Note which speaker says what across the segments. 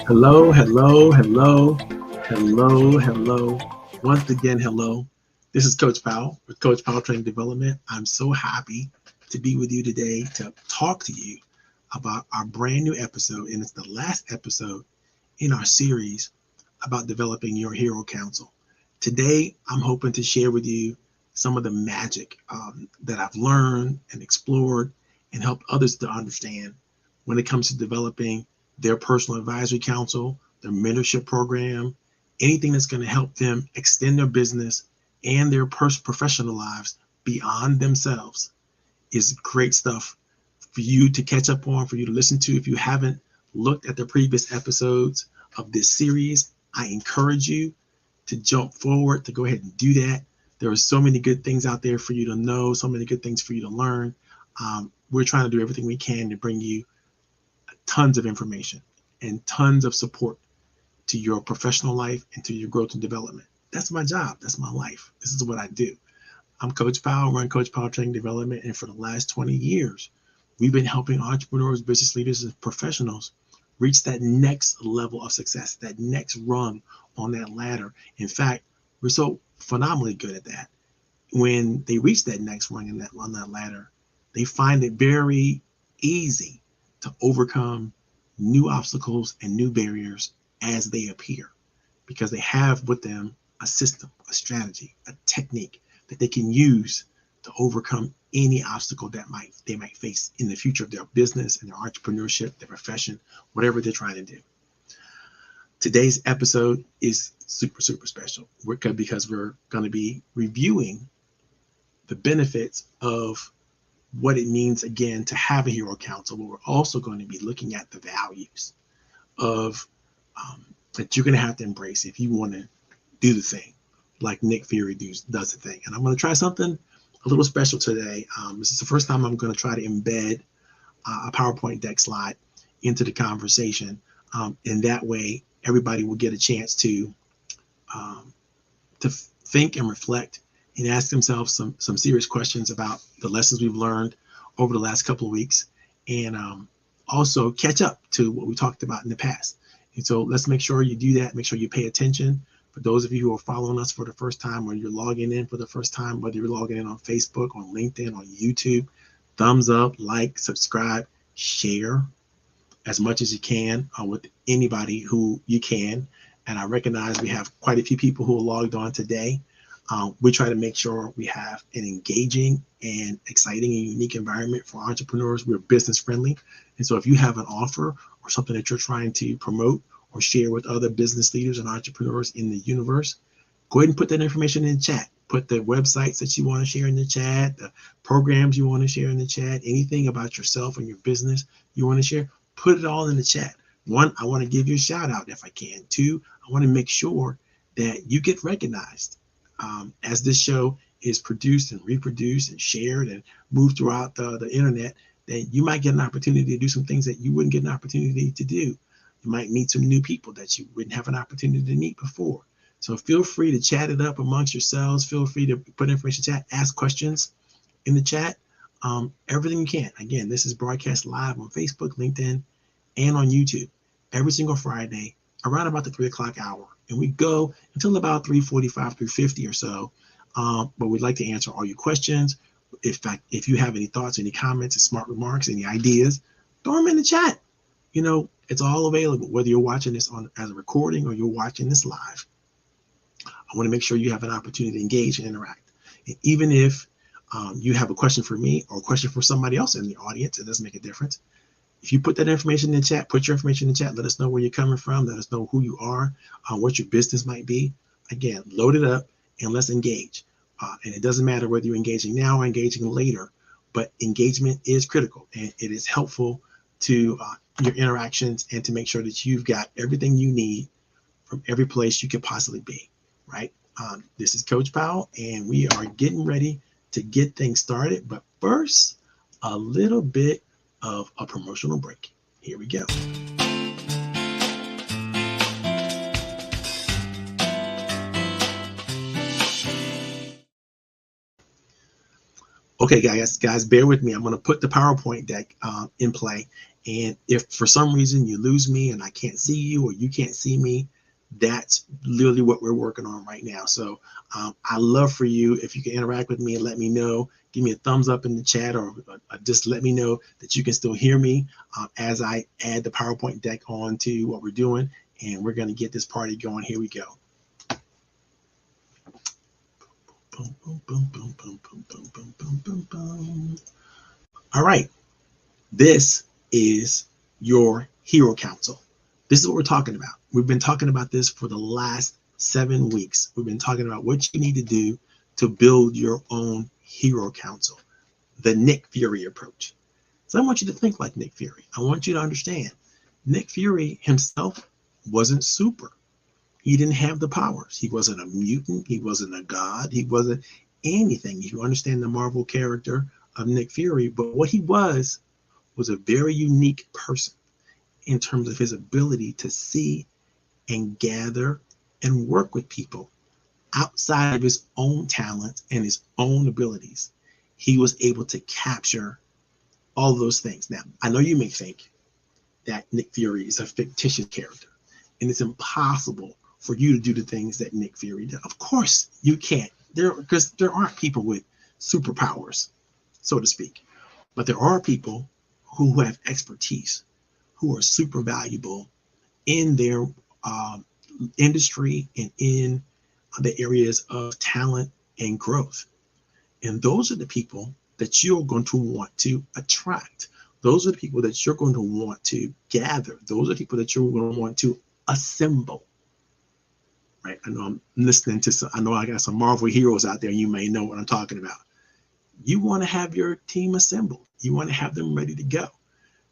Speaker 1: Hello, hello, hello, hello, hello. Once again, hello. This is Coach Powell with Coach Powell Training Development. I'm so happy to be with you today to talk to you about our brand new episode, and it's the last episode in our series about developing your hero council. Today, I'm hoping to share with you some of the magic that I've learned and explored and helped others to understand when it comes to developing their personal advisory council, their mentorship program, anything that's going to help them extend their business and their professional lives beyond themselves is great stuff for you to catch up on, for you to listen to. If you haven't looked at the previous episodes of this series, I encourage you to jump forward, to go ahead and do that. There are so many good things out there for you to know, so many good things for you to learn. We're trying to do everything we can to bring you tons of information and tons of support to your professional life and to your growth and development. That's my job. That's my life. This is what I do. I'm Coach Powell, run Coach Powell Training Development, and for the last 20 years, we've been helping entrepreneurs, business leaders, and professionals reach that next level of success, that next rung on that ladder. In fact, we're so phenomenally good at that. When they reach that next rung on that ladder, they find it very easy to overcome new obstacles and new barriers as they appear, because they have with them a system, a strategy, a technique that they can use to overcome any obstacle that they might face in the future of their business and their entrepreneurship, their profession, whatever they're trying to do. Today's episode is super, super special because we're going to be reviewing the benefits of what it means, again, to have a hero council, but we're also going to be looking at the values of that you're going to have to embrace if you want to do the thing like Nick Fury does the thing. And I'm going to try something a little special today. This is the first time I'm going to try to embed a PowerPoint deck slide into the conversation. And that way, everybody will get a chance to think and reflect and ask themselves some serious questions about the lessons we've learned over the last couple of weeks, and also catch up to what we talked about in the past. And so let's make sure you do that. Make sure you pay attention. For those of you who are following us for the first time, or you're logging in for the first time, whether you're logging in on Facebook, on LinkedIn, on YouTube, thumbs up, like, subscribe, share as much as you can with anybody who you can. And I recognize we have quite a few people who are logged on today. We try to make sure we have an engaging and exciting and unique environment for entrepreneurs. We're business friendly. And so if you have an offer or something that you're trying to promote or share with other business leaders and entrepreneurs in the universe, go ahead and put that information in the chat. Put the websites that you want to share in the chat, the programs you want to share in the chat, anything about yourself and your business you want to share, put it all in the chat. One, I want to give you a shout out if I can. Two, I want to make sure that you get recognized. As this show is produced and reproduced and shared and moved throughout the internet, then you might get an opportunity to do some things that you wouldn't get an opportunity to do. You might meet some new people that you wouldn't have an opportunity to meet before. So feel free to chat it up amongst yourselves. Feel free to put information in chat, ask questions in the chat, everything you can. Again, this is broadcast live on Facebook, LinkedIn, and on YouTube every single Friday around about the 3 o'clock hour. And we go until about 3:45, 3:50 or so. But we'd like to answer all your questions. If you have any thoughts, any comments, smart remarks, any ideas, throw them in the chat. It's all available, whether you're watching this as a recording or you're watching this live. I want to make sure you have an opportunity to engage and interact. And even if you have a question for me or a question for somebody else in the audience, it doesn't make a difference. If you put that information in the chat, put your information in the chat. Let us know where you're coming from. Let us know who you are, what your business might be. Again, load it up and let's engage. And it doesn't matter whether you're engaging now or engaging later, but engagement is critical, and it is helpful to your interactions and to make sure that you've got everything you need from every place you could possibly be, right? This is Coach Powell, and we are getting ready to get things started. But first, a little bit of a promotional break. Here we go. Okay, guys, bear with me. I'm going to put the PowerPoint deck in play. And if for some reason you lose me and I can't see you or you can't see me, that's literally what we're working on right now. So I love for you if you can interact with me and let me know. Give me a thumbs up in the chat, or just let me know that you can still hear me as I add the PowerPoint deck on to what we're doing. And we're going to get this party going. Here we go. Boom, boom, boom, boom, boom, boom, boom, boom, boom, boom, boom. All right. This is your Hero Council. This is what we're talking about. We've been talking about this for the last 7 weeks. We've been talking about what you need to do to build your own Hero Council, the Nick Fury approach. So I want you to think like Nick Fury. I want you to understand Nick Fury himself wasn't super. He didn't have the powers. He wasn't a mutant. He wasn't a god. He wasn't anything. If you understand the Marvel character of Nick Fury, but what he was a very unique person in terms of his ability to see and gather and work with people outside of his own talents and his own abilities. He was able to capture all those things. Now, I know you may think that Nick Fury is a fictitious character and it's impossible for you to do the things that Nick Fury did. Of course you can't, because there aren't people with superpowers, so to speak, but there are people who have expertise, who are super valuable in their industry and in the areas of talent and growth. And those are the people that you're going to want to attract. Those are the people that you're going to want to gather. Those are the people that you're going to want to assemble. Right? I know I'm listening to I know I got some Marvel heroes out there. You may know what I'm talking about. You want to have your team assembled. You want to have them ready to go.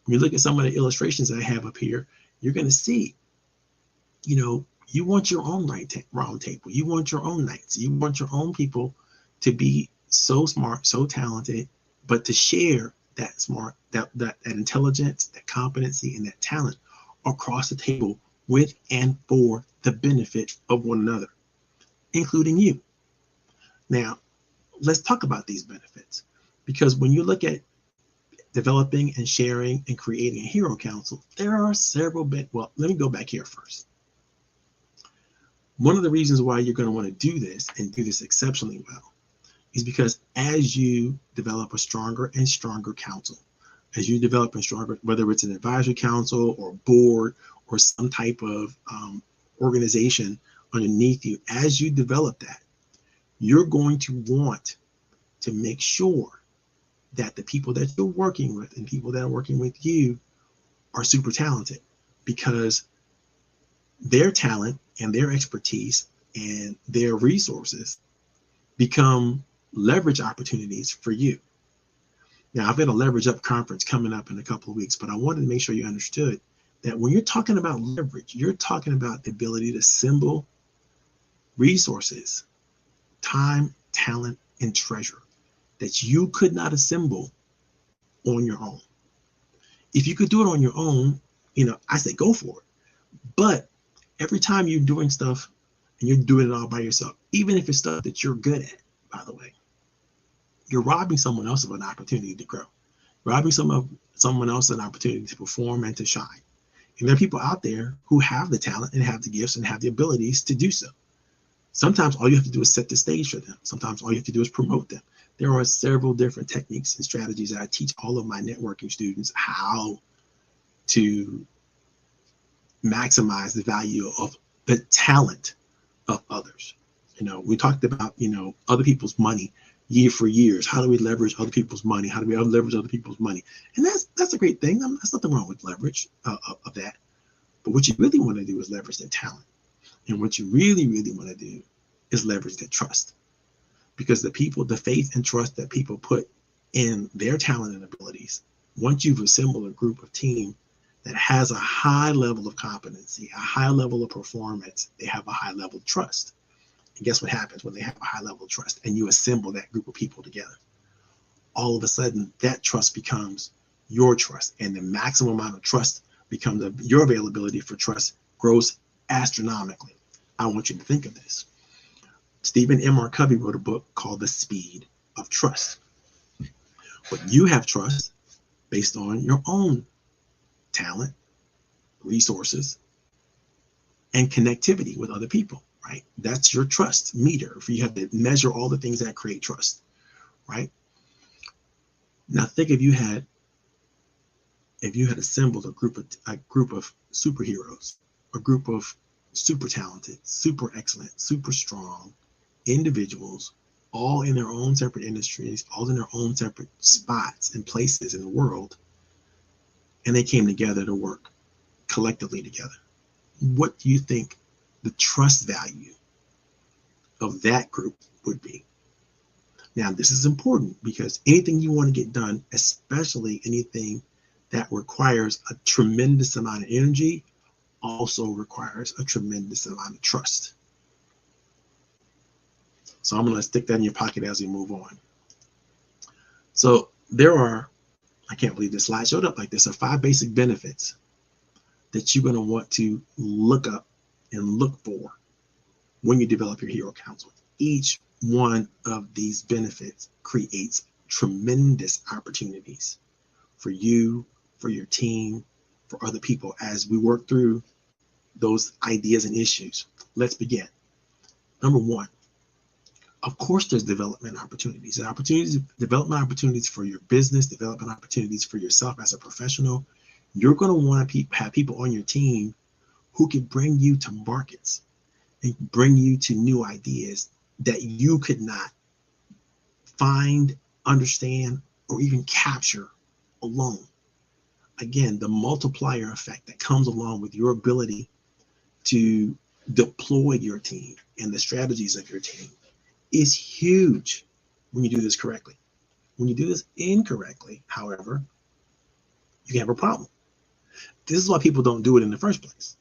Speaker 1: When you look at some of the illustrations that I have up here, you're going to see, you want your own round table. You want your own knights. You want your own people to be so smart, so talented, but to share that that intelligence, that competency, and that talent across the table with and for the benefit of one another, including you. Now, let's talk about these benefits, because when you look at developing and sharing and creating a Hero Council, there are several well, let me go back here first. One of the reasons why you're going to want to do this and do this exceptionally well is because as you develop a stronger and stronger council, as you develop a stronger, whether it's an advisory council or board or some type of organization underneath you, as you develop that, you're going to want to make sure that the people that you're working with and people that are working with you are super talented, because their talent and their expertise and their resources become leverage opportunities for you. Now, I've got a Leverage Up conference coming up in a couple of weeks, but I wanted to make sure you understood that when you're talking about leverage, you're talking about the ability to assemble resources, time, talent, and treasure that you could not assemble on your own. If you could do it on your own, I say go for it. But every time you're doing stuff and you're doing it all by yourself, even if it's stuff that you're good at, by the way, you're robbing someone else of an opportunity to grow, robbing someone else an opportunity to perform and to shine. And there are people out there who have the talent and have the gifts and have the abilities to do so. Sometimes all you have to do is set the stage for them. Sometimes all you have to do is promote them. There are several different techniques and strategies that I teach all of my networking students how to maximize the value of the talent of others. We talked about, other people's money for years. How do we leverage other people's money? How do we leverage other people's money? And that's a great thing. There's nothing wrong with leverage of that. But what you really want to do is leverage their talent. And what you really, really want to do is leverage their trust. Because the faith and trust that people put in their talent and abilities, once you've assembled a group of team that has a high level of competency, a high level of performance, they have a high level of trust. And guess what happens when they have a high level of trust and you assemble that group of people together? All of a sudden, that trust becomes your trust, and the maximum amount of trust becomes your availability for trust grows astronomically. I want you to think of this. Stephen M. R. Covey wrote a book called The Speed of Trust. But you have trust based on your own talent, resources, and connectivity with other people, right? That's your trust meter. If you have to measure all the things that create trust, right? Now think if you had assembled a group of superheroes, a group of super talented, super excellent, super strong individuals, all in their own separate industries, all in their own separate spots and places in the world, and they came together to work collectively together. What do you think the trust value of that group would be? Now, this is important because anything you want to get done, especially anything that requires a tremendous amount of energy, also requires a tremendous amount of trust. So I'm going to stick that in your pocket as we move on. So there are, I can't believe this slide showed up like this, are 5 basic benefits that you're going to want to look up and look for when you develop your hero council. Each one of these benefits creates tremendous opportunities for you, for your team, for other people as we work through those ideas and issues. Let's begin. Number 1, of course, there's development opportunities. Development opportunities for your business, development opportunities for yourself as a professional. You're going to want to have people on your team who can bring you to markets and bring you to new ideas that you could not find, understand, or even capture alone. Again, the multiplier effect that comes along with your ability to deploy your team and the strategies of your team is huge when you do this correctly. When you do this incorrectly, however, you can have a problem. This is why people don't do it in the first place.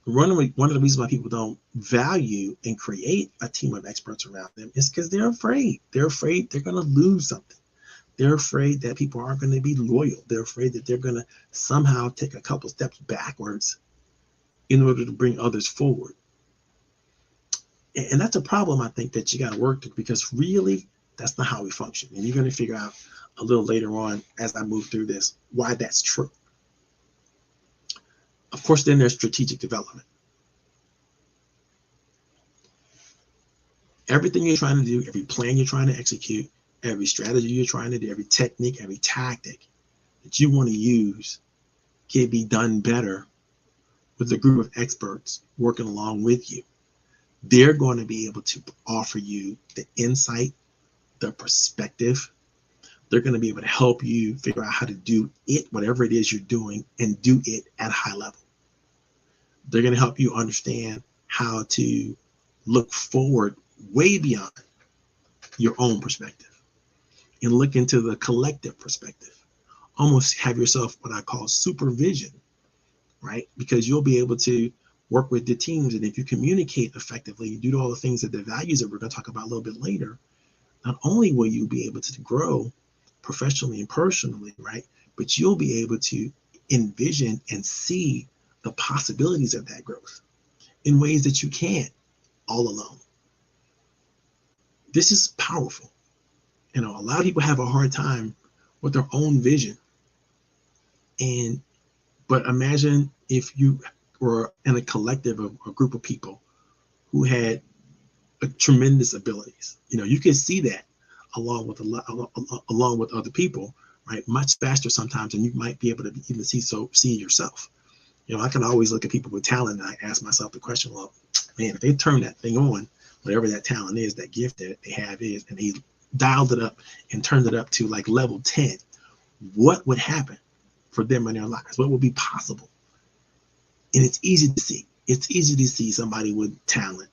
Speaker 1: One of the reasons why people don't value and create a team of experts around them is because they're afraid. They're afraid they're going to lose something. They're afraid that people aren't going to be loyal. They're afraid that they're going to somehow take a couple steps backwards in order to bring others forward. And that's a problem, I think, that you got to work through, because really, that's not how we function. And you're going to figure out a little later on as I move through this why that's true. Of course, then there's strategic development. Everything you're trying to do, every plan you're trying to execute, every strategy you're trying to do, every technique, every tactic that you want to use can be done better with a group of experts working along with you. They're going to be able to offer you the insight, the perspective. They're going to be able to help you figure out how to do it, whatever it is you're doing, and do it at a high level. They're going to help you understand how to look forward way beyond your own perspective and look into the collective perspective. Almost have yourself what I call supervision, right? Because you'll be able to work with the teams. And if you communicate effectively, you do all the things that the values that we're going to talk about a little bit later, not only will you be able to grow professionally and personally, right? But you'll be able to envision and see the possibilities of that growth in ways that you can't all alone. This is powerful. You know, a lot of people have a hard time with their own vision. But imagine if you were in a collective of a group of people who had tremendous abilities. You know, you can see that along with other people, right? Much faster sometimes than you might be able to even see yourself. You know, I can always look at people with talent and I ask myself the question, well, man, if they turn that thing on, whatever that talent is, that gift that they have is, and he dialed it up and turned it up to like level 10, what would happen for them in their lives? What would be possible? And it's easy to see. It's easy to see somebody with talent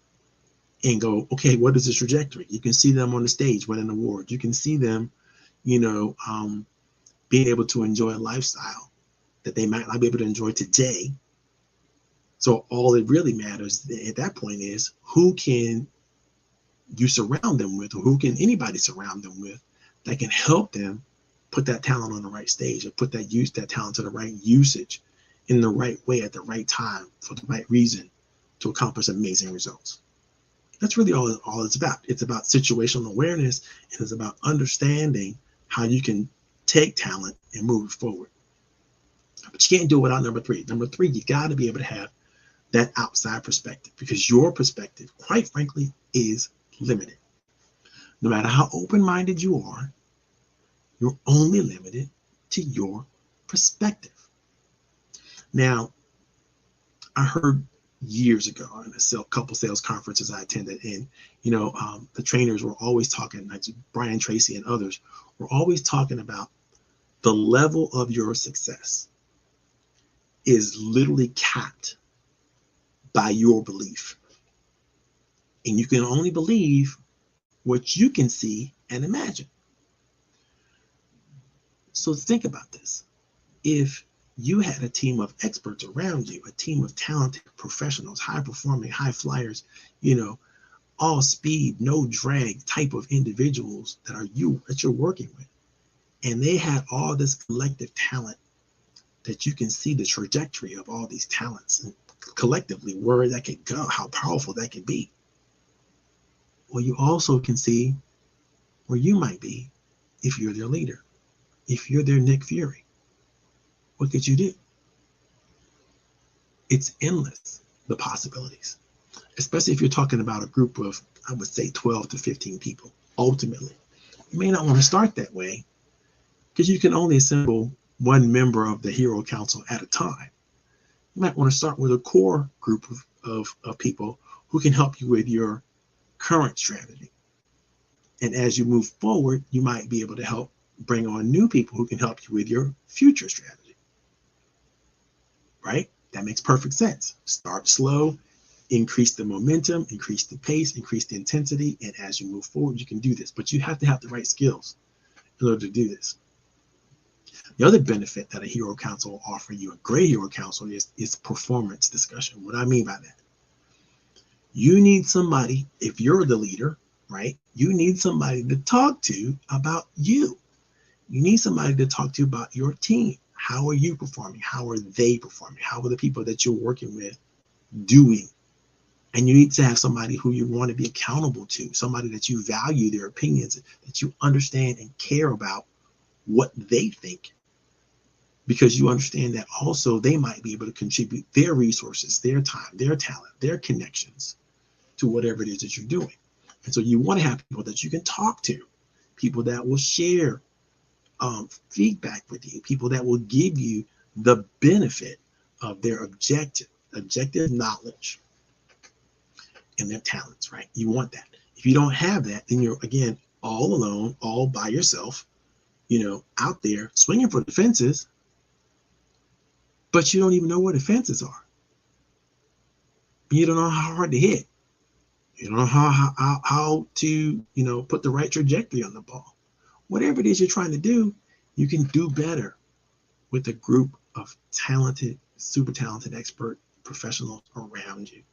Speaker 1: and go, okay, what is the trajectory? You can see them on the stage winning awards. You can see them, you know, being able to enjoy a lifestyle that they might not be able to enjoy today. So all that really matters at that point is who can you surround them with, or who can anybody surround them with that can help them put that talent on the right stage, or put that talent to the right usage in the right way at the right time for the right reason to accomplish amazing results. That's really all it's about. It's about situational awareness, and it's about understanding how you can take talent and move it forward. But you can't do it without number three. Number three, you got to be able to have that outside perspective, because your perspective, quite frankly, is limited. No matter how open-minded you are, you're only limited to your perspective. Now, I heard years ago in a couple sales conferences I attended, and the trainers were always talking, like Brian Tracy and others, were always talking about the level of your success is literally capped by your belief. And you can only believe what you can see and imagine. So think about this. If you had a team of experts around you, a team of talented professionals, high performing, high flyers, all speed, no drag type of individuals that you're working with, and they had all this collective talent, that you can see the trajectory of all these talents and collectively where that could go, how powerful that could be. Well, you also can see where you might be if you're their leader, if you're their Nick Fury. What could you do? It's endless, the possibilities, especially if you're talking about a group of, I would say, 12 to 15 people. Ultimately, you may not want to start that way, because you can only assemble one member of the Hero Council at a time. You might want to start with a core group of people who can help you with your current strategy. And as you move forward, you might be able to help bring on new people who can help you with your future strategy. Right? That makes perfect sense. Start slow, increase the momentum, increase the pace, increase the intensity. And as you move forward, you can do this. But you have to have the right skills in order to do this. The other benefit that a Hero Council will offer you, a great Hero Council, is performance discussion. What I mean by that, you need somebody, if you're the leader, right? You need somebody to talk to about you. You need somebody to talk to about your team. How are you performing? How are they performing? How are the people that you're working with doing? And you need to have somebody who you want to be accountable to, somebody that you value their opinions, that you understand and care about what they think, because you understand that also they might be able to contribute their resources, their time, their talent, their connections to whatever it is that you're doing. And so you want to have people that you can talk to, people that will share feedback with you, people that will give you the benefit of their objective knowledge and their talents, right? You want that. If you don't have that, then you're, again, all alone, all by yourself, out there swinging for the fences, but you don't even know where the fences are. You don't know how hard to hit. You don't know how to, put the right trajectory on the ball. Whatever it is you're trying to do, you can do better with a group of talented, super talented expert professionals around you.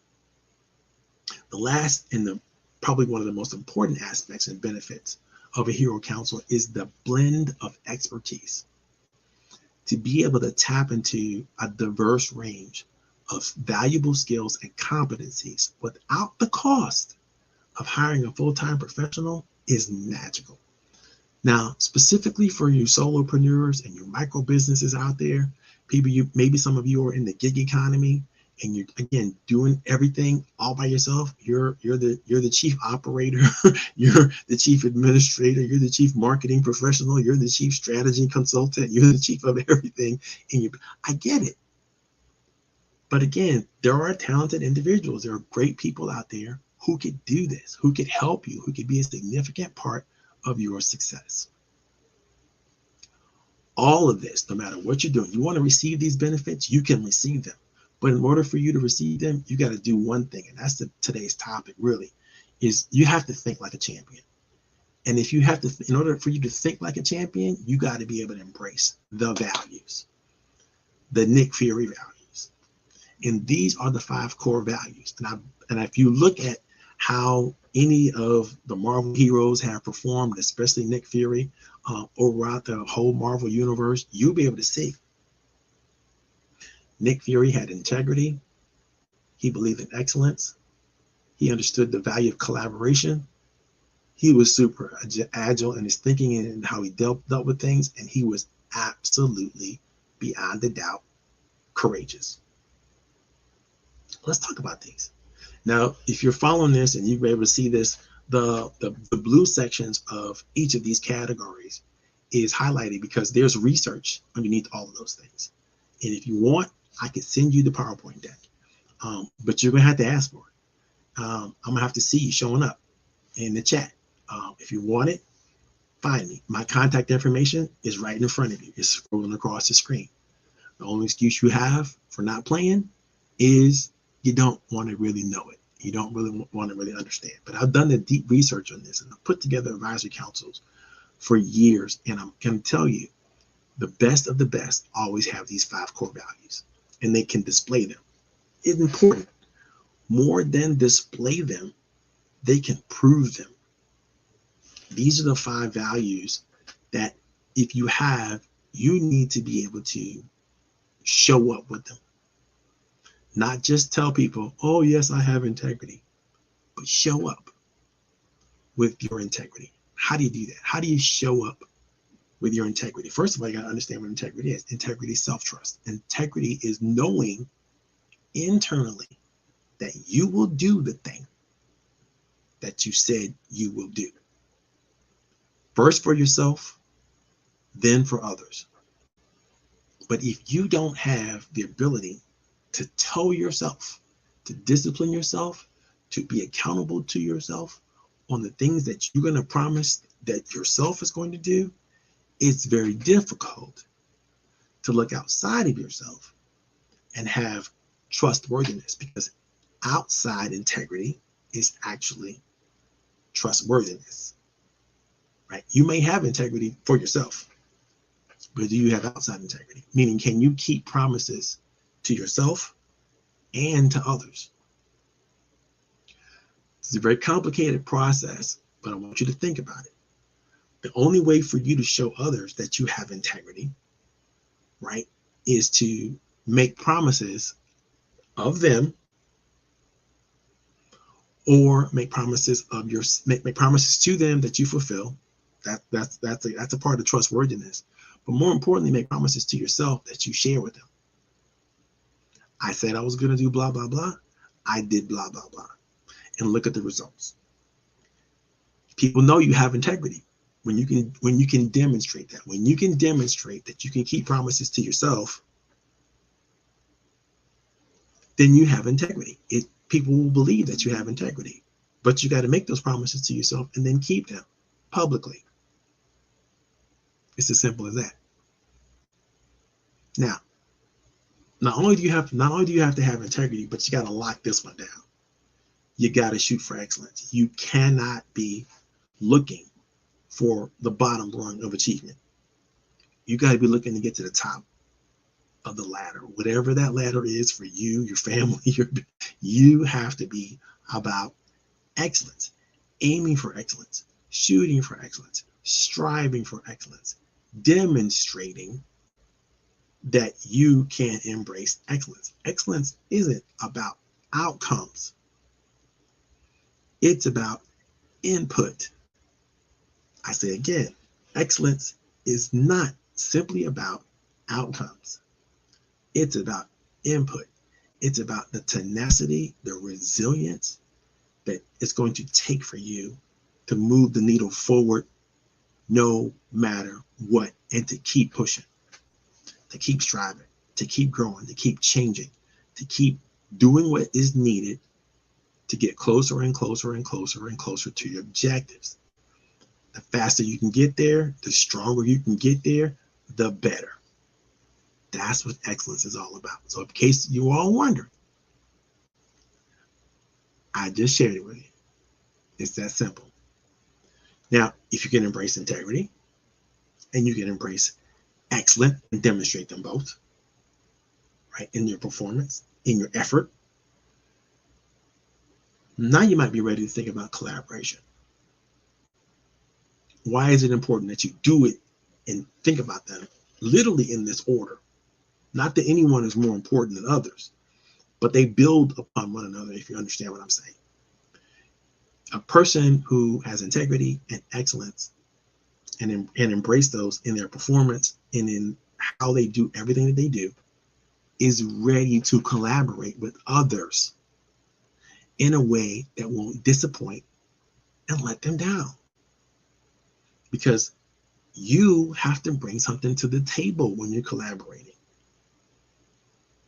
Speaker 1: The last and probably one of the most important aspects and benefits of a Hero Council is the blend of expertise. To be able to tap into a diverse range of valuable skills and competencies without the cost of hiring a full-time professional is magical. Now, specifically for you solopreneurs and your micro businesses out there, maybe some of you are in the gig economy and you're, again, doing everything all by yourself. You're the chief operator, you're the chief administrator, you're the chief marketing professional, you're the chief strategy consultant, you're the chief of everything. And I get it. But again, there are talented individuals. There are great people out there who could do this, who could help you, who could be a significant part of your success. All of this, no matter what you're doing, you want to receive these benefits, you can receive them. But in order for you to receive them, you got to do one thing. And that's today's topic, really, is you have to think like a champion. And if you have to, in order for you to think like a champion, you got to be able to embrace the values, the Nick Fury values. And these are the 5 core values. And if you look at how any of the Marvel heroes have performed, especially Nick Fury, throughout the whole Marvel universe, you'll be able to see Nick Fury had integrity. He believed in excellence. He understood the value of collaboration. He was super agile in his thinking and how he dealt with things, and he was absolutely, beyond a doubt, courageous. Let's talk about these. Now, if you're following this and you're able to see this, the blue sections of each of these categories is highlighted because there's research underneath all of those things. And if you want, I could send you the PowerPoint deck, but you're going to have to ask for it. I'm going to have to see you showing up in the chat. If you want it, find me. My contact information is right in front of you. It's scrolling across the screen. The only excuse you have for not playing is you don't want to really know it. You don't really want to really understand. But I've done the deep research on this, and I've put together advisory councils for years. And I'm going to tell you, the best of the best always have these 5 core values, and they can display them. It's important. More than display them, they can prove them. These are the 5 values that if you have, you need to be able to show up with them. Not just tell people, oh, yes, I have integrity, but show up with your integrity. How do you do that? How do you show up with your integrity? First of all, you got to understand what integrity is. Integrity is self-trust. Integrity is knowing internally that you will do the thing that you said you will do. First for yourself, then for others. But if you don't have the ability to tell yourself, to discipline yourself, to be accountable to yourself on the things that you're going to promise that yourself is going to do, it's very difficult to look outside of yourself and have trustworthiness, because outside integrity is actually trustworthiness, right? You may have integrity for yourself, but do you have outside integrity? Meaning, can you keep promises to yourself and to others? It's a very complicated process, but I want you to think about it. The only way for you to show others that you have integrity, right, is to make promises of them, or make promises of your make promises to them that you fulfill. That's a part of trustworthiness. But more importantly, make promises to yourself that you share with them. I said I was going to do blah blah blah. I did blah blah blah, and look at the results. People know you have integrity when you can demonstrate that. When you can demonstrate that you can keep promises to yourself, then you have integrity. People will believe that you have integrity, but you got to make those promises to yourself and then keep them publicly. It's as simple as that. Now, not only do you have to have integrity, but you got to lock this one down. You got to shoot for excellence. You cannot be looking for the bottom rung of achievement. You got to be looking to get to the top of the ladder, whatever that ladder is for you, your family. You have to be about excellence, aiming for excellence, shooting for excellence, striving for excellence, demonstrating that you can embrace excellence. Excellence isn't about outcomes. It's about input. I say again, excellence is not simply about outcomes. It's about input. It's about the tenacity, the resilience that it's going to take for you to move the needle forward no matter what, and to keep pushing, to keep striving, to keep growing, to keep changing, to keep doing what is needed to get closer and closer and closer and closer to your objectives. The faster you can get there, the stronger you can get there, the better. That's what excellence is all about. So in case you all wondering, I just shared it with you. It's that simple. Now, if you can embrace integrity and you can embrace excellence and demonstrate them both, right, in your performance, in your effort, now you might be ready to think about collaboration. Why is it important that you do it and think about them literally in this order? Not that anyone is more important than others, but they build upon one another, if you understand what I'm saying. A person who has integrity and excellence and embrace those in their performance and in how they do everything that they do is ready to collaborate with others in a way that won't disappoint and let them down. Because you have to bring something to the table when you're collaborating.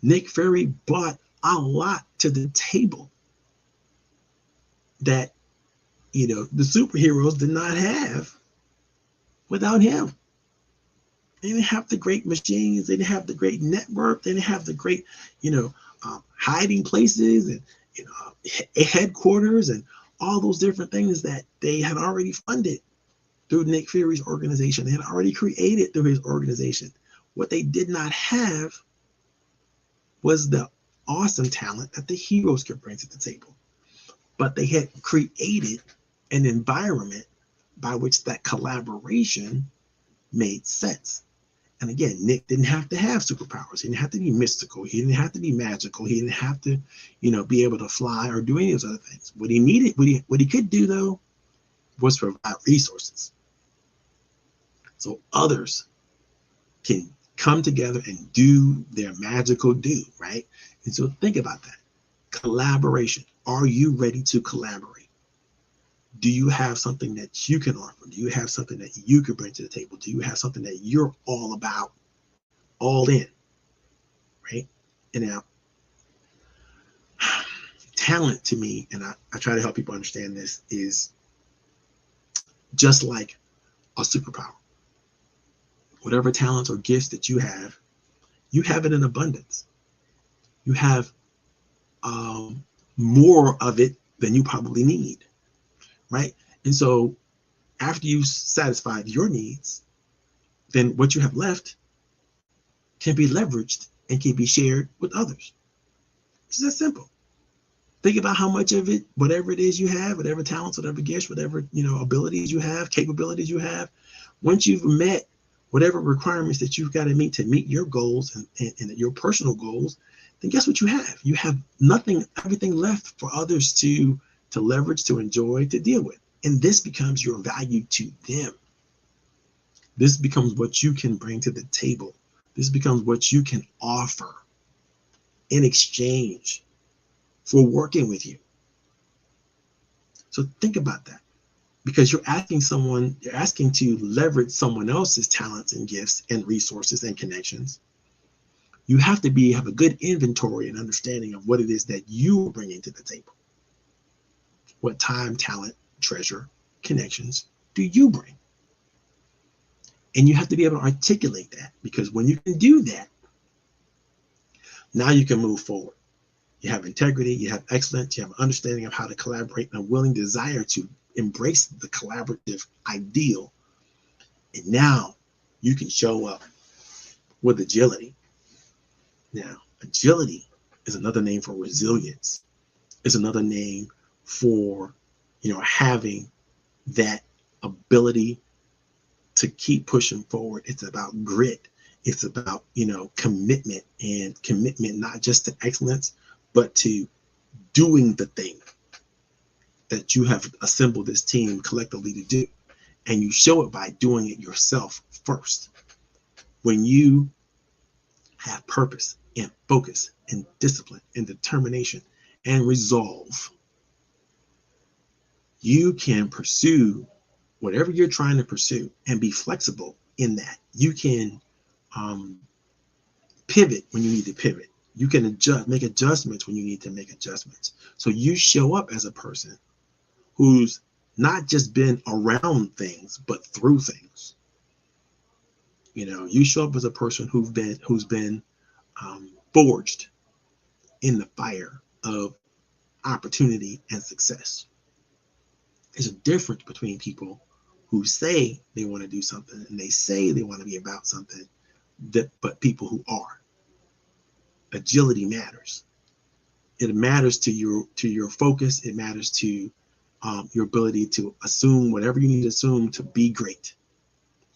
Speaker 1: Nick Fury brought a lot to the table that, the superheroes did not have without him. They didn't have the great machines. They didn't have the great network. They didn't have the great, hiding places and, headquarters and all those different things that they had already funded through Nick Fury's organization. They had already created through his organization. What they did not have was the awesome talent that the heroes could bring to the table. But they had created an environment by which that collaboration made sense. And again, Nick didn't have to have superpowers. He didn't have to be mystical. He didn't have to be magical. He didn't have to, be able to fly or do any of those other things. What he needed, what he could do though, was provide resources. So others can come together and do their magical do, right? And so think about that. Collaboration. Are you ready to collaborate? Do you have something that you can offer? Do you have something that you could bring to the table? Do you have something that you're all about, all in, right? And now, talent to me, and I try to help people understand this, is just like a superpower. Whatever talents or gifts that you have it in abundance. You have more of it than you probably need, right? And so after you've satisfied your needs, then what you have left can be leveraged and can be shared with others. It's that simple. Think about how much of it, whatever it is you have, whatever talents, whatever gifts, whatever, abilities you have, capabilities you have, once you've met whatever requirements that you've got to meet your goals and your personal goals, then guess what you have? You have everything left for others to leverage, to enjoy, to deal with. And this becomes your value to them. This becomes what you can bring to the table. This becomes what you can offer in exchange for working with you. So think about that, because you're asking to leverage someone else's talents and gifts and resources and connections. You have to have a good inventory and understanding of what it is that you are bringing to the table. What time, talent, treasure, connections do you bring? And you have to be able to articulate that, because when you can do that, now you can move forward. You have integrity, you have excellence, you have an understanding of how to collaborate and a willing desire to embrace the collaborative ideal. And now you can show up with agility. Now, agility is another name for resilience. It's another name for, having that ability to keep pushing forward. It's about grit. It's about, commitment, and commitment not just to excellence, but to doing the thing that you have assembled this team collectively to do. And you show it by doing it yourself first. When you have purpose and focus and discipline and determination and resolve, you can pursue whatever you're trying to pursue and be flexible in that. You can pivot when you need to pivot. You can make adjustments when you need to make adjustments. So you show up as a person who's not just been around things, but through things. You show up as a person who's been forged in the fire of opportunity and success. There's a difference between people who say they want to do something and they say they want to be about something, but people who are. Agility matters. It matters to your focus. It matters to your ability to assume whatever you need to assume to be great.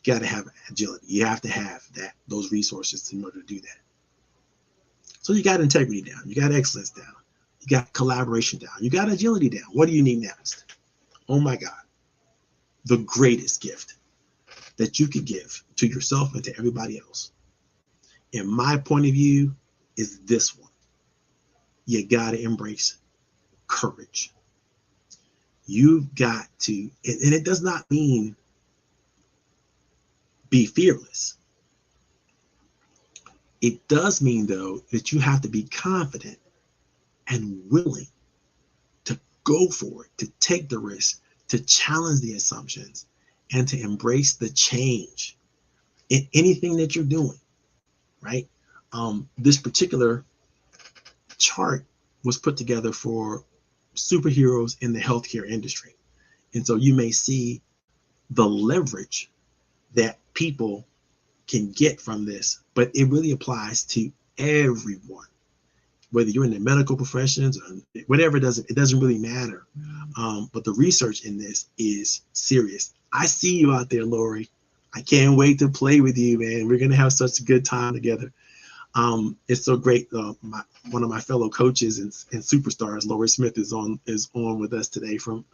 Speaker 1: You got to have agility. You have to have those resources in order to do that. So you got integrity down. You got excellence down. You got collaboration down. You got agility down. What do you need next? Oh my God, the greatest gift that you could give to yourself and to everybody else, in my point of view, is this one. You got to embrace courage. You've got to, and it does not mean be fearless. It does mean, though, that you have to be confident and willing to go for it, to take the risk, to challenge the assumptions, and to embrace the change in anything that you're doing, right? This particular chart was put together for superheroes in the healthcare industry. And so you may see the leverage that people can get from this, but it really applies to everyone, whether you're in the medical professions or whatever. It doesn't really matter. But the research in this is serious. I see you out there, Lori. I can't wait to play with you, man. We're gonna have such a good time together. It's so great. One of my fellow coaches and superstars, Lori Smith, is on with us today. From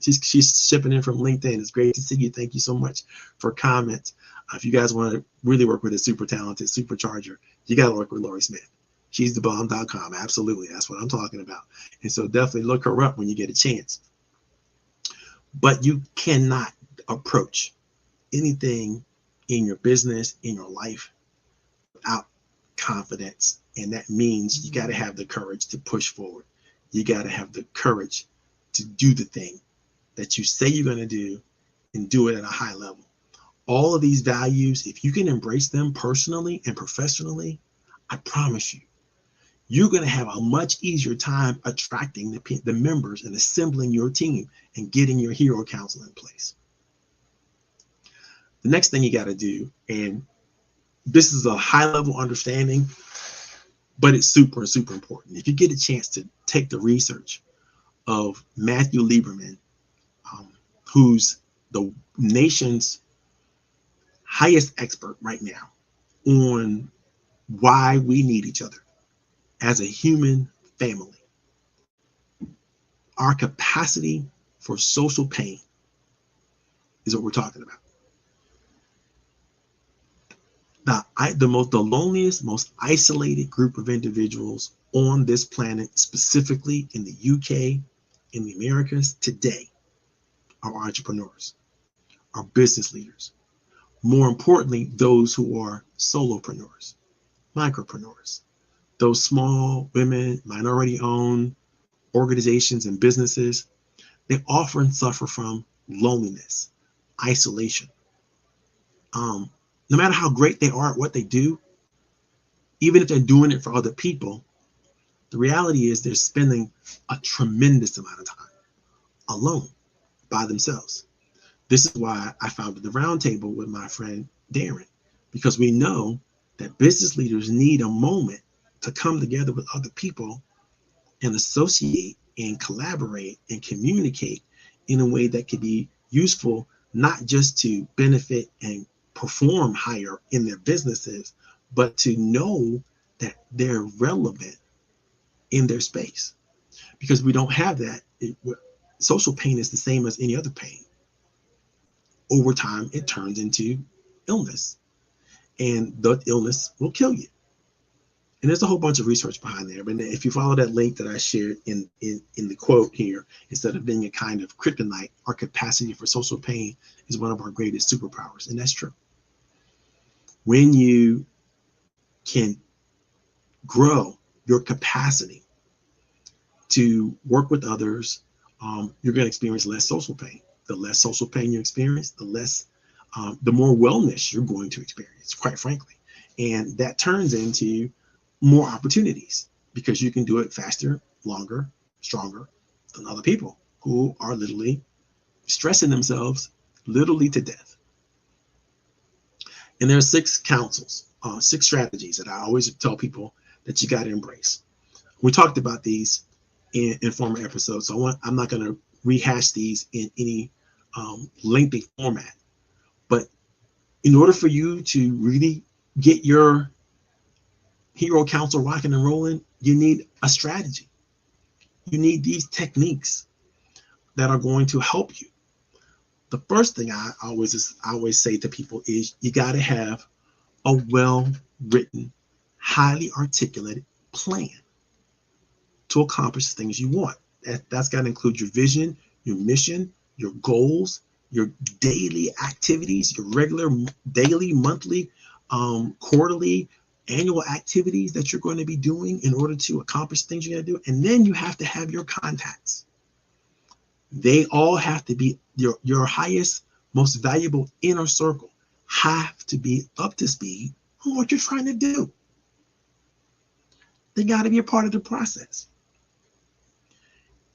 Speaker 1: she's shipping in from LinkedIn. It's great to see you. Thank you so much for comments. If you guys want to really work with a super talented supercharger, you got to work with Lori Smith. She's the bomb.com. Absolutely, that's what I'm talking about. And so definitely look her up when you get a chance. But you cannot approach anything in your business, in your life, without confidence. And that means you got to have the courage to push forward. You got to have the courage to do the thing that you say you're going to do and do it at a high level. All of these values, if you can embrace them personally and professionally, I promise you, you're going to have a much easier time attracting the members and assembling your team and getting your hero council in place. The next thing you got to do, and this is a high level understanding, but it's super, super important. If you get a chance to take the research of Matthew Lieberman, who's the nation's highest expert right now on why we need each other as a human family, our capacity for social pain is what we're talking about. The loneliest, most isolated group of individuals on this planet, specifically in the UK, in the Americas today, are entrepreneurs, are business leaders. More importantly, those who are solopreneurs, micropreneurs, those small women, minority-owned organizations and businesses. They often suffer from loneliness, isolation. No matter how great they are at what they do, even if they're doing it for other people, the reality is they're spending a tremendous amount of time alone by themselves. This is why I founded the roundtable with my friend Darren, because we know that business leaders need a moment to come together with other people and associate and collaborate and communicate in a way that could be useful, not just to benefit and perform higher in their businesses, but to know that they're relevant in their space. Because we don't have that. Social pain is the same as any other pain. Over time, it turns into illness, and the illness will kill you. And there's a whole bunch of research behind there. But if you follow that link that I shared in the quote here, instead of being a kind of kryptonite, our capacity for social pain is one of our greatest superpowers. And that's true. When you can grow your capacity to work with others, you're going to experience less social pain. The less social pain you experience, the more wellness you're going to experience, quite frankly. And that turns into more opportunities because you can do it faster, longer, stronger than other people who are literally stressing themselves literally to death. And there are 6 counsels, 6 strategies that I always tell people that you got to embrace. We talked about these in former episodes, so I'm not going to rehash these in any lengthy format. But in order for you to really get your hero council rocking and rolling, you need a strategy. You need these techniques that are going to help you. The first thing I always say to people is you got to have a well-written, highly articulated plan to accomplish the things you want. That's got to include your vision, your mission, your goals, your daily activities, your regular daily, monthly, quarterly, annual activities that you're going to be doing in order to accomplish things you're going to do. And then you have to have your contacts. They all have to be your highest, most valuable inner circle, have to be up to speed on what you're trying to do. They got to be a part of the process.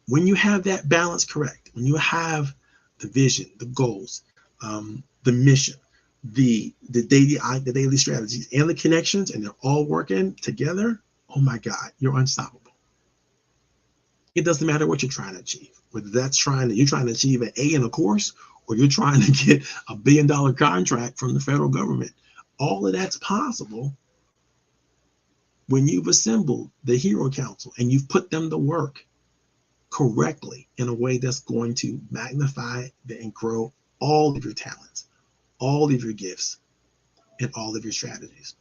Speaker 1: When you have that balance correct, when you have the vision, the goals, the mission, the daily strategies, and the connections, and they're all working together, oh my God, you're unstoppable. It doesn't matter what you're trying to achieve, whether you're trying to achieve an A in a course, or you're trying to get $1 billion contract from the federal government. All of that's possible when you've assembled the Hero Council and you've put them to work correctly in a way that's going to magnify and grow all of your talents, all of your gifts, and all of your strategies.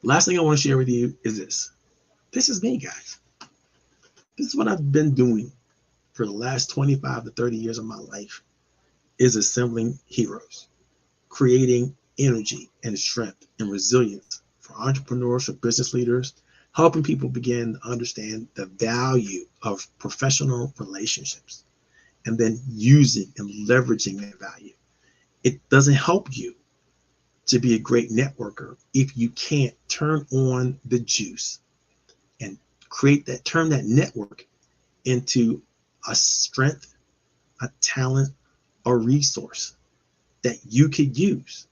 Speaker 1: Last thing I want to share with you is this. This is me, guys. This is what I've been doing for the last 25 to 30 years of my life, is assembling heroes, creating energy and strength and resilience for entrepreneurs, for business leaders, helping people begin to understand the value of professional relationships, and then using and leveraging that value. It doesn't help you to be a great networker if you can't turn on the juice and turn that network into a strength, a talent, a resource that you could use.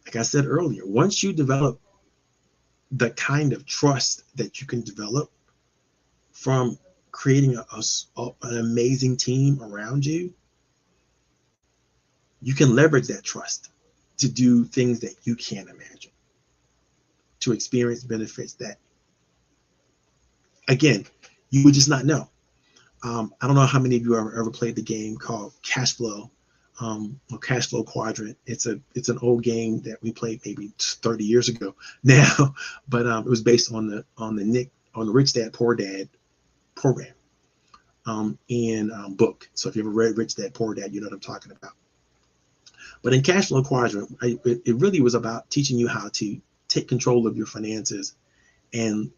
Speaker 1: Like I said earlier, once you develop the kind of trust that you can develop from creating an amazing team around you, you can leverage that trust to do things that you can't imagine, to experience benefits that, again, you would just not know. I don't know how many of you ever played the game called Cash Flow, or Cash Flow Quadrant. It's an old game that we played maybe 30 years ago now, but it was based on the Rich Dad Poor Dad program and book. So if you ever read Rich Dad Poor Dad, you know what I'm talking about. But in Cash Flow Quadrant, it really was about teaching you how to take control of your finances and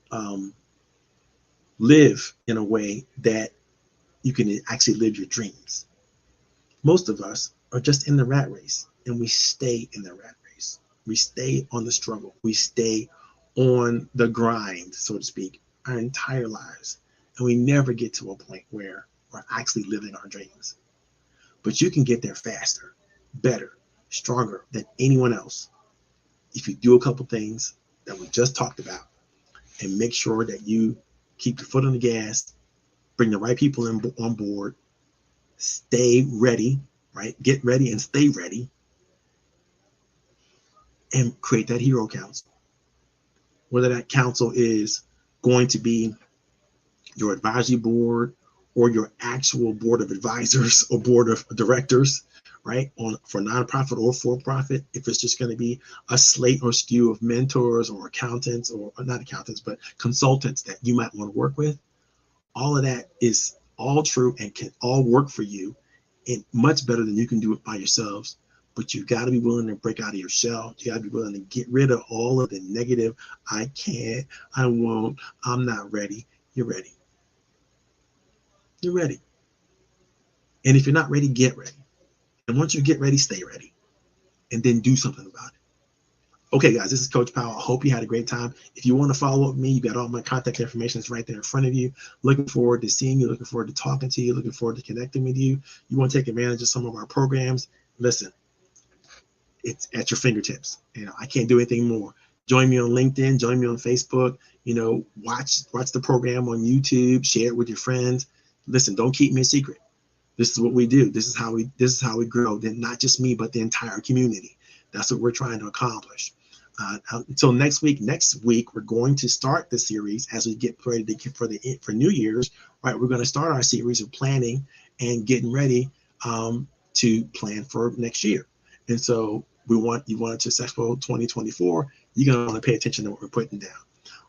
Speaker 1: live in a way that you can actually live your dreams. Most of us are just in the rat race, and we stay in the rat race. We stay on the struggle. We stay on the grind, so to speak, our entire lives. And we never get to a point where we're actually living our dreams. But you can get there faster, better, stronger than anyone else if you do a couple things that we just talked about and make sure that you keep your foot on the gas, bring the right people on board, stay ready, right? Get ready and stay ready, and create that Hero Council. Whether that council is going to be your advisory board or your actual board of advisors or board of directors, right? For nonprofit or for-profit, if it's just going to be a slate or stew of mentors or accountants, or not accountants, but consultants that you might want to work with, all of that is all true and can all work for you, and much better than you can do it by yourselves. But you've got to be willing to break out of your shell. You got to be willing to get rid of all of the negative, I can't, I won't, I'm not ready. You're ready. You're ready. And if you're not ready, get ready. And once you get ready, stay ready. And then do something about it. Okay, guys, this is Coach Powell. I hope you had a great time. If you want to follow up with me, you got all my contact information. It's right there in front of you. Looking forward to seeing you. Looking forward to talking to you. Looking forward to connecting with you. You want to take advantage of some of our programs? Listen, it's at your fingertips. I can't do anything more. Join me on LinkedIn. Join me on Facebook. Watch the program on YouTube. Share it with your friends. Listen, don't keep me a secret. This is what we do. This is how we grow. Then not just me, but the entire community. That's what we're trying to accomplish. Until next week. Next week, we're going to start the series as we get ready to get for New Year's. Right, we're going to start our series of planning and getting ready to plan for next year. And so you want a successful 2024. You're going to want to pay attention to what we're putting down.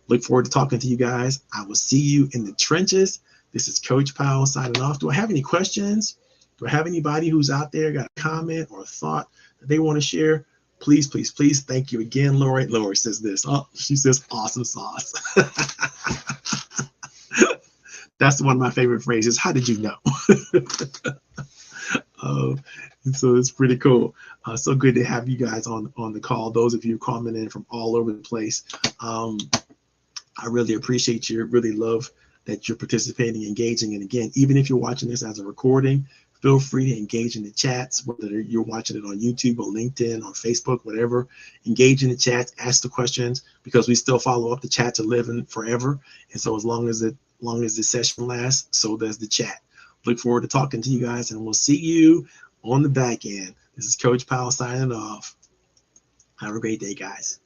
Speaker 1: Look forward to talking to you guys. I will see you in the trenches. This is Coach Powell signing off. Do I have any questions? Do I have anybody who's out there got a comment or a thought that they want to share? Please, please, please. Thank you again, Lori. Lori says this. Oh, she says awesome sauce. That's one of my favorite phrases. How did you know? And so it's pretty cool. So good to have you guys on the call. Those of you coming in from all over the place. I really appreciate you. Really love that you're participating, engaging. And again, even if you're watching this as a recording, feel free to engage in the chats, whether you're watching it on YouTube or LinkedIn or Facebook, whatever. Engage in the chats, ask the questions, because we still follow up. The chats are living forever. And so as long as the session lasts, so does the chat. Look forward to talking to you guys, and we'll see you on the back end. This is Coach Powell signing off. Have a great day, guys.